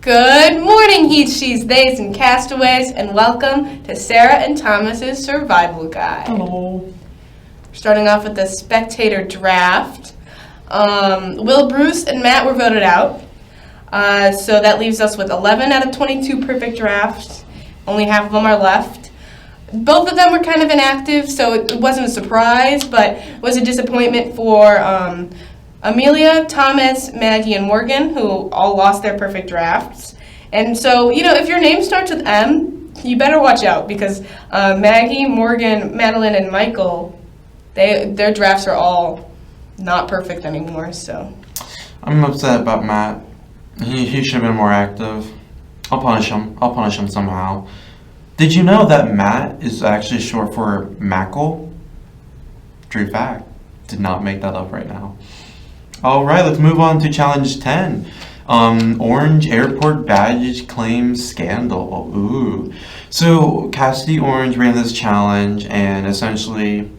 Good morning, he's, she's, theys, and castaways, and welcome to Sarah and Thomas's Survival Guide. Hello. Starting off with the Spectator Draft. Will, Bruce, and Matt were voted out. So that leaves us with 11 out of 22 perfect drafts. Only half of them are left. Both of them were kind of inactive, so it wasn't a surprise, but it was a disappointment for Amelia, Thomas, Maggie, and Morgan, who all lost their perfect drafts. And so, if your name starts with M, you better watch out, because Maggie, Morgan, Madeline, and Michael, their drafts are all not perfect anymore, so. I'm upset about Matt. He should have been more active. I'll punish him somehow. Did you know that Matt is actually short for Mackle? True fact. Did not make that up right now. Alright, let's move on to challenge 10. Orange Airport Baggage Claim Scandal. Ooh. So Cassidy Orange ran this challenge, and essentially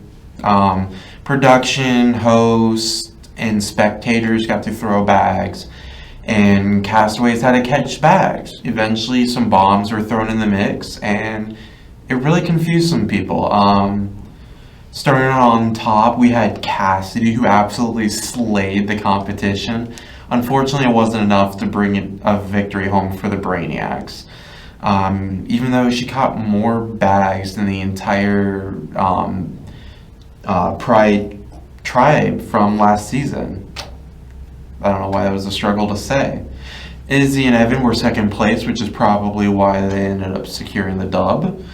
production, hosts, and spectators got to throw bags, and castaways had to catch bags. Eventually some bombs were thrown in the mix, and it really confused some people. Starting on top, we had Cassidy, who absolutely slayed the competition. Unfortunately, it wasn't enough to bring a victory home for the Brainiacs. Even though she caught more bags than the entire Pride tribe from last season. I don't know why that was a struggle to say. Izzy and Evan were second place, which is probably why they ended up securing the dub.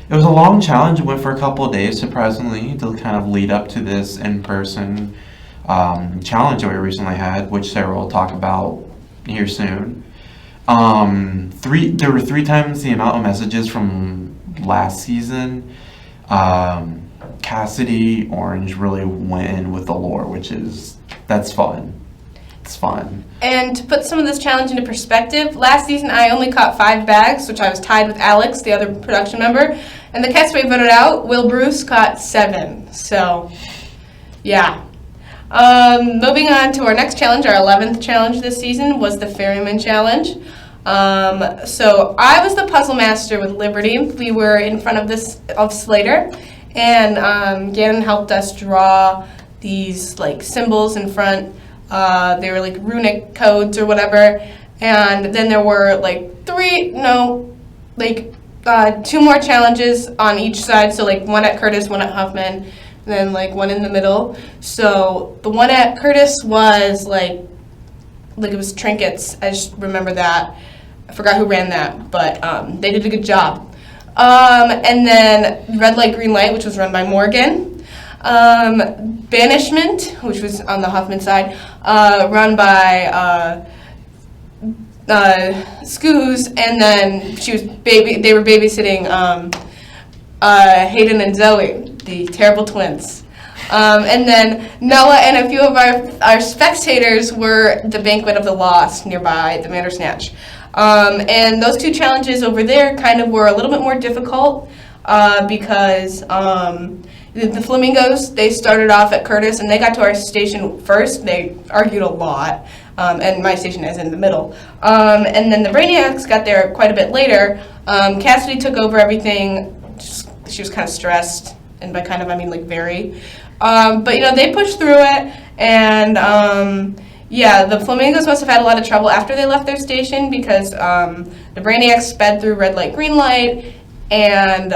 It was a long challenge. It went for a couple of days, surprisingly, to kind of lead up to this in-person challenge that we recently had, which Sarah will talk about here soon. There were 3 times the amount of messages from last season. Cassidy Orange really went in with the lore, that's fun. It's fun. And to put some of this challenge into perspective, last season I only caught 5 bags, which I was tied with Alex, the other production member. And the Castaway voted out, Will Bruce caught 7. So, yeah. Moving on to our next challenge, our 11th challenge this season was the Ferryman challenge. So I was the puzzle master with Liberty. We were in front of Slater, and Gannon helped us draw these like symbols in front. They were like runic codes or whatever, and then there were like 2 more challenges on each side, so like one at Curtis, one at Huffman, and then like one in the middle. So the one at Curtis was like it was trinkets. I just remember that. I forgot who ran that, but they did a good job. And then red light, green light, which was run by Morgan. Banishment, which was on the Huffman side, run by Scoos, and then they were babysitting Hayden and Zoe, the terrible twins. And then Noah and a few of our spectators were the Banquet of the Lost nearby, the Bandersnatch. And those 2 challenges over there kind of were a little bit more difficult because the Flamingos, they started off at Curtis, and they got to our station first. They argued a lot, and my station is in the middle. And then the Brainiacs got there quite a bit later. Cassidy took over everything. She was kind of stressed, and by kind of, I mean like very. But, they pushed through it, and, the Flamingos must have had a lot of trouble after they left their station because the Brainiacs sped through red light, green light, and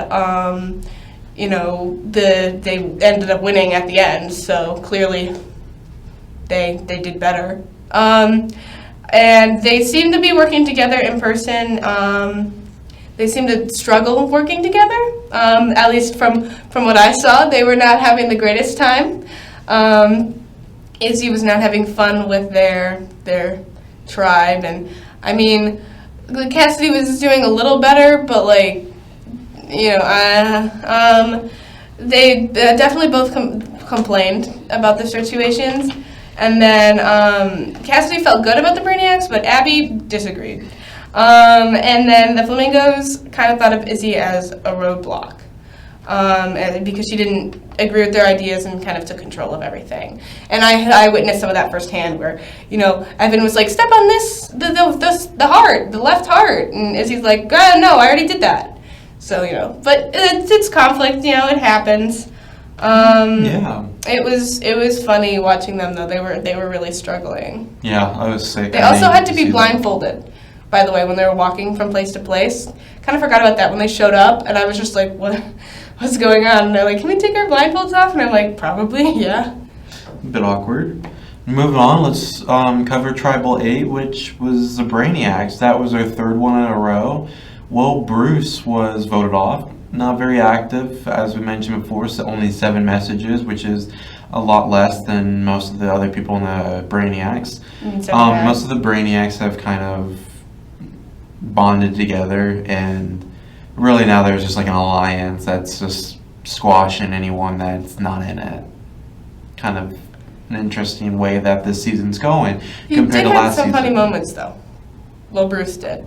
they ended up winning at the end, so clearly they did better. And they seem to be working together in person. They seem to struggle working together, at least from what I saw. They were not having the greatest time. Izzy was not having fun with their tribe, and I mean, Cassidy was doing a little better, but they definitely both complained about the situations. And then Cassidy felt good about the Brainiacs, but Abby disagreed. And then the Flamingos kind of thought of Izzy as a roadblock. and because she didn't agree with their ideas and kind of took control of everything. And I witnessed some of that firsthand where, Evan was like, step on this, the heart, the left heart. And Izzy's like, no, I already did that. So, but it's conflict, it happens. Yeah. It was funny watching them though. They were really struggling. Yeah, I was sick. They also had to be blindfolded, by the way, when they were walking from place to place. Kind of forgot about that when they showed up, and I was just like, what's going on? And they're like, can we take our blindfolds off? And I'm like, probably, yeah. A bit awkward. Moving on, let's cover Tribal 8, which was the Brainiacs. That was our third one in a row. Will Bruce was voted off. Not very active, as we mentioned before, so only 7 messages, which is a lot less than most of the other people in the Brainiacs. Most of the Brainiacs have kind of bonded together, and really now there's just like an alliance that's just squashing anyone that's not in it. Kind of an interesting way that this season's going compared to last season. He did have some funny moments though. Well, Bruce did.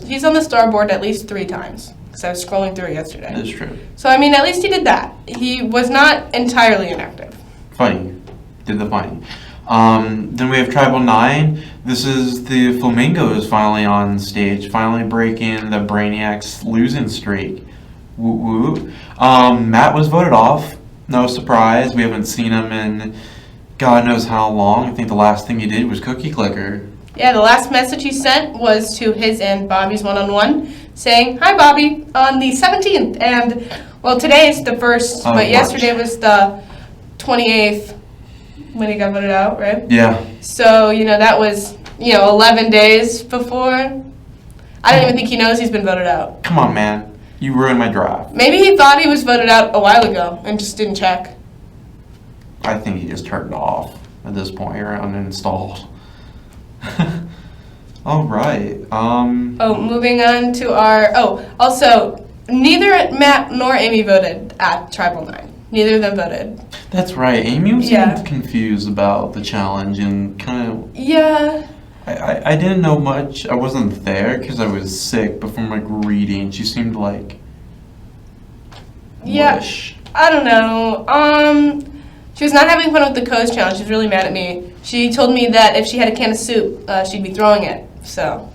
He's on the starboard at least 3 times. Because I was scrolling through it yesterday. That's true. So, at least he did that. He was not entirely inactive. Funny. Did the funny. Then we have Tribal 9. This is the Flamingos finally on stage, finally breaking the Brainiacs losing streak. Woo woo. Matt was voted off. No surprise. We haven't seen him in God knows how long. I think the last thing he did was Cookie Clicker. Yeah, the last message he sent was to his and Bobby's one-on-one, saying, "Hi, Bobby," on the 17th. And, well, today is the 1st, but yesterday was the 28th when he got voted out, right? Yeah. So, that was, 11 days before. I don't even think he knows he's been voted out. Come on, man. You ruined my draft. Maybe he thought he was voted out a while ago and just didn't check. I think he just turned it off at this point, or uninstalled. All right. Moving on to our... also, neither Matt nor Amy voted at Tribal 9. Neither of them voted. That's right. Amy was confused about the challenge and kind of... Yeah. I didn't know much. I wasn't there because I was sick, but from reading, she seemed like... Yeah. Wish. I don't know. She was not having fun with the Coast Challenge. She was really mad at me. She told me that if she had a can of soup, she'd be throwing it. So,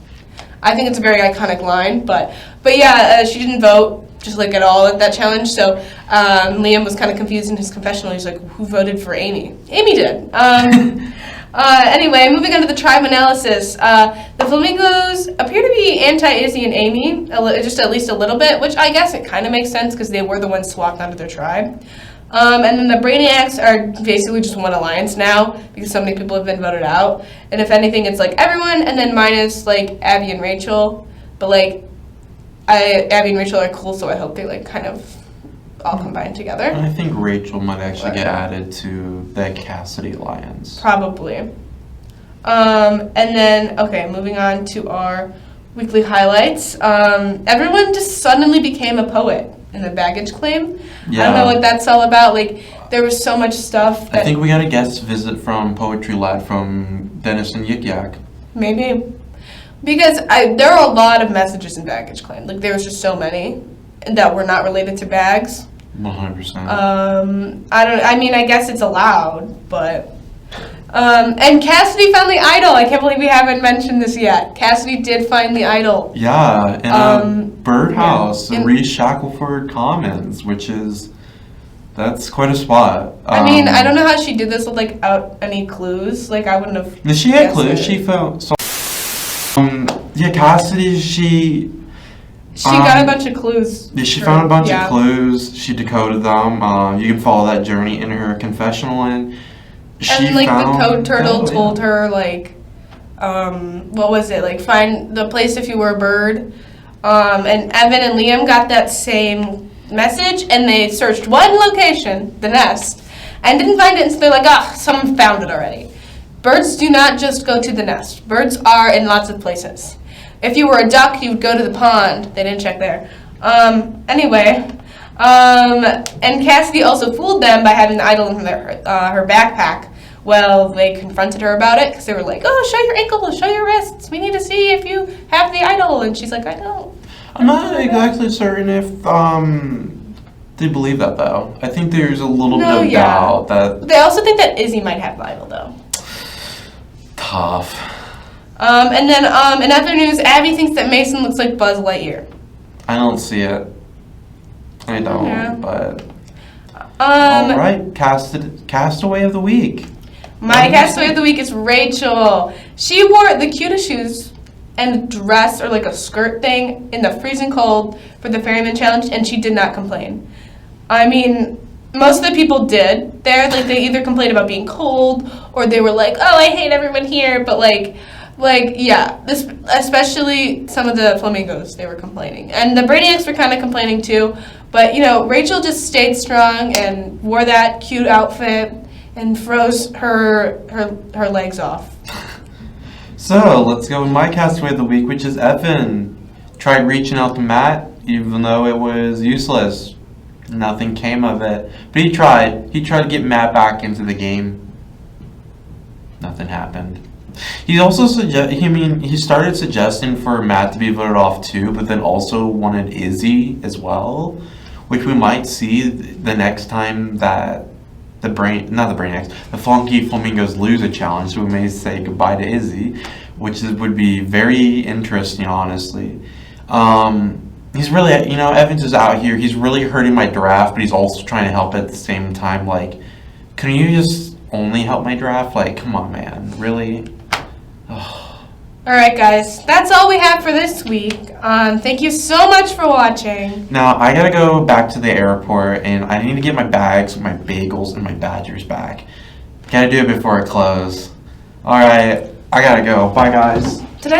I think it's a very iconic line. But yeah, she didn't vote, just like at all at that challenge. So, Liam was kind of confused in his confessional. He's like, who voted for Amy? Amy did. Anyway, moving on to the tribe analysis. The Flamingos appear to be anti-Izzy and Amy, just at least a little bit, which I guess it kind of makes sense because they were the ones swapped onto their tribe. And then the Brainiacs are basically just one alliance now because so many people have been voted out. And if anything, it's like everyone and then minus like Abby and Rachel. But like Abby and Rachel are cool, so I hope they like kind of all combine together. I think Rachel might actually get added to the Cassidy alliance. Probably. And then, okay, moving on to our weekly highlights. Everyone just suddenly became a poet in the baggage claim. Yeah. I don't know what that's all about. Like, there was so much stuff. I think we got a guest visit from Poetry Lad from Dennis and Yik Yak. Maybe. Because there are a lot of messages in baggage claim. Like, there was just so many that were not related to bags. 100%. I guess it's allowed, but... and Cassidy found the idol. I can't believe we haven't mentioned this yet. Cassidy did find the idol. Yeah, in a birdhouse in Reese Shackelford Commons, that's quite a spot. I don't know how she did this without any clues. Like, I wouldn't have... She had clues. She found... Cassidy, she got a bunch of clues. She found a bunch of clues. She decoded them. You can follow that journey in her confessional, and the code turtle told her, what was it? Find the place if you were a bird. And Evan and Liam got that same message, and they searched one location, the nest, and didn't find it, and so they're like, someone found it already. Birds do not just go to the nest. Birds are in lots of places. If you were a duck, you would go to the pond. They didn't check there. Anyway, and Cassidy also fooled them by having the idol in her backpack. Well, they confronted her about it because they were like, show your ankles, show your wrists. We need to see if you have the idol. And she's like, I don't. I'm not exactly certain if do believe that though. I think there's a little No, bit of yeah. doubt that They also think that Izzy might have Bible, though. tough. And then in other news, Abby thinks that Mason looks like Buzz Lightyear. I don't see it. I don't, Yeah. but all right. Castaway of the week. My Castaway of the week is Rachel. She wore the cutest shoes and a dress or like a skirt thing in the freezing cold for the Ferryman challenge, and she did not complain. I mean, most of the people did there. Like, they either complained about being cold or they were like, oh, I hate everyone here. But yeah, this, especially some of the flamingos, they were complaining. And the Brainiacs were kind of complaining too. But, Rachel just stayed strong and wore that cute outfit and froze her legs off. So let's go with my Castaway of the week, which is Evan. Tried reaching out to Matt, even though it was useless. Nothing came of it. But he tried. He tried to get Matt back into the game. Nothing happened. He also he started suggesting for Matt to be voted off too, but then also wanted Izzy as well, which we might see the next time that the Funky Flamingos lose a challenge. So we may say goodbye to Izzy, which would be very interesting, honestly. He's really, Evans is out here. He's really hurting my draft, but he's also trying to help at the same time. Like, can you just only help my draft? Like, come on, man. Really? All right, guys. That's all we have for this week. Thank you so much for watching. Now, I gotta go back to the airport, and I need to get my bags, my bagels, and my Badgers back. Gotta do it before I close. All right, I gotta go. Bye, guys.